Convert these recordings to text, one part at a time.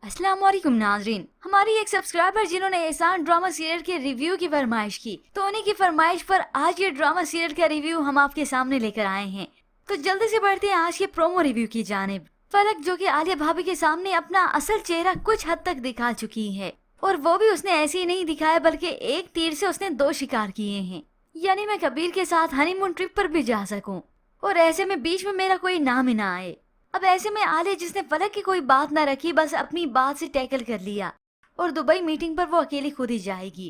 अस्सलाम वालेकुम नाजरीन, हमारी एक सब्सक्राइबर जिन्होंने एहसान ड्रामा सीरियल के रिव्यू की फरमाइश की, तो उन्हीं की फरमाइश पर आज ये ड्रामा सीरियल का रिव्यू हम आपके सामने लेकर आए हैं। तो जल्दी से बढ़ते हैं आज के प्रोमो रिव्यू की जानिब। फलक जो कि आलिया भाभी के सामने अपना असल चेहरा कुछ हद तक दिखा चुकी है, और वो भी उसने ऐसे ही नहीं दिखाया बल्कि एक तीर से उसने 2 शिकार किए हैं। यानी मैं कबीर के साथ हनीमून ट्रिप पर भी जा सकूं और ऐसे में बीच में मेरा कोई नाम ही ना आए। अब ऐसे में आलिया जिसने फलक की कोई बात ना रखी, बस अपनी बात से टैकल कर लिया और दुबई मीटिंग पर वो अकेली खुद ही जाएगी।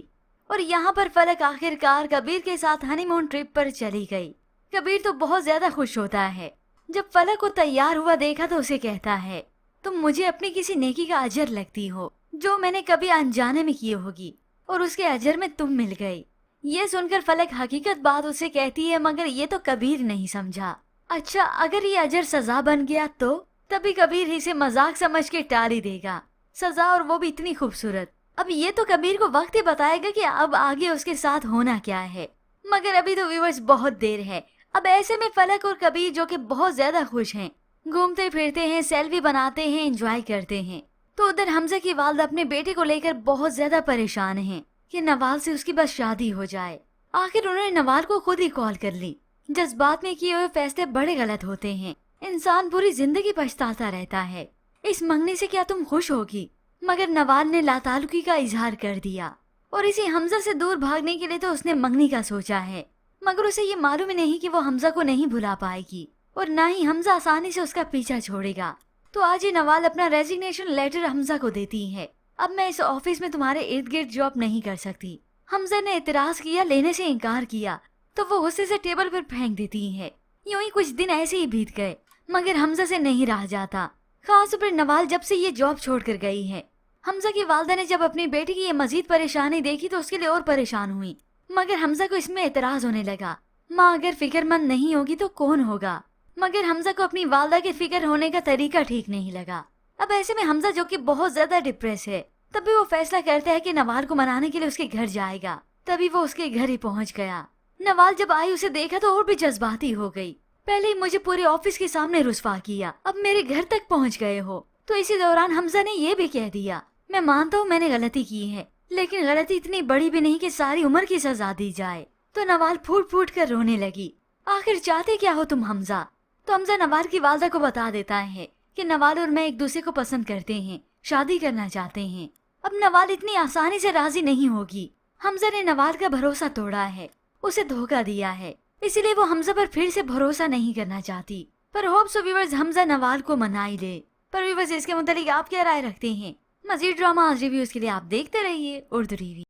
और यहाँ पर फलक आखिरकार कबीर के साथ हनीमून ट्रिप पर चली गई। कबीर तो बहुत ज्यादा खुश होता है। जब फलक को तैयार हुआ देखा तो उसे कहता है, तुम मुझे अपनी किसी नेकी का अजर लगती हो जो मैंने कभी अनजाने में की होगी, और उसके अजर में तुम मिल गई। ये सुनकर फलक हकीकत बात उसे कहती है, मगर ये तो कबीर नहीं समझा। अच्छा, अगर ये अजर सजा बन गया तो तभी कबीर इसे मजाक समझ के टाल ही देगा। सजा, और वो भी इतनी खूबसूरत। अब ये तो कबीर को वक्त ही बताएगा कि अब आगे उसके साथ होना क्या है, मगर अभी तो व्यूअर्स बहुत देर है। अब ऐसे में फलक और कबीर जो कि बहुत ज्यादा खुश हैं, घूमते फिरते हैं, सेल्फी बनाते हैं, एंजॉय करते हैं। तो उधर हमजा की वालदा अपने बेटे को लेकर बहुत ज्यादा परेशान हैं कि नवाल से उसकी बस शादी हो जाए। आखिर उन्होंने नवाल को खुद ही कॉल कर ली। जज्बात में किए हुए फैसले बड़े गलत होते हैं, इंसान पूरी जिंदगी पछताता रहता है। इस मंगनी से क्या तुम खुश होगी? मगर नवाल ने लाताल्लुकी का इजहार कर दिया, और इसी हमजा से दूर भागने के लिए तो उसने मंगनी का सोचा है। मगर उसे ये मालूम ही नहीं कि वो हमजा को नहीं भुला पाएगी, और न ही हमजा आसानी से उसका पीछा छोड़ेगा। तो आज ही नवाल अपना रेजिग्नेशन लेटर हमजा को देती है। अब मैं इस ऑफिस में तुम्हारे इर्द गिर्द जॉब नहीं कर सकती। हमजा ने इतराज किया, लेने से इनकार किया, तो वो गुस्से से टेबल पर फेंक देती है। यूं ही कुछ दिन ऐसे ही बीत गए, मगर हमजा से नहीं रहा जाता। खास पर नवाल जब से ये जॉब छोड़कर गई है। हमजा की वालदा ने जब अपनी बेटी की ये मजीद परेशानी देखी तो उसके लिए और परेशान हुई, मगर हमजा को इसमें एतराज होने लगा। माँ अगर फिक्रमंद नहीं होगी तो कौन होगा? मगर हमजा को अपनी वालदा के फिक्र होने का तरीका ठीक नहीं लगा। अब ऐसे में हमजा जो कि बहुत ज्यादा डिप्रेस है, तभी वो फैसला करता है कि नवाल को मनाने के लिए उसके घर जाएगा। तभी वो उसके घर ही पहुँच गया। नवाल जब आई उसे देखा तो और भी जज्बाती हो गई। पहले ही मुझे पूरे ऑफिस के सामने रुस्वा किया, अब मेरे घर तक पहुंच गए हो। तो इसी दौरान हमजा ने ये भी कह दिया, मैं मानता हूँ मैंने गलती की है, लेकिन गलती इतनी बड़ी भी नहीं कि सारी उम्र की सजा दी जाए। तो नवाल फूट फूट कर रोने लगी। आखिर चाहते क्या हो तुम हमजा? तो हमजा नवाल की वालदा को बता देता है कि नवाल और मैं एक दूसरे को पसंद करते हैं, शादी करना चाहते हैं। अब नवाल इतनी आसानी से राजी नहीं होगी। हमजा ने नवाल का भरोसा तोड़ा है, उसे धोखा दिया है, इसीलिए वो हमजा पर फिर से भरोसा नहीं करना चाहती। पर hope so viewers Hamza Nawal को मना ही ले। पर व्यूअर्स इसके मुतालिक आप क्या राय रखते हैं? मजीद ड्रामा आज रिव्यूज के लिए आप देखते रहिए उर्दू रिव्यू।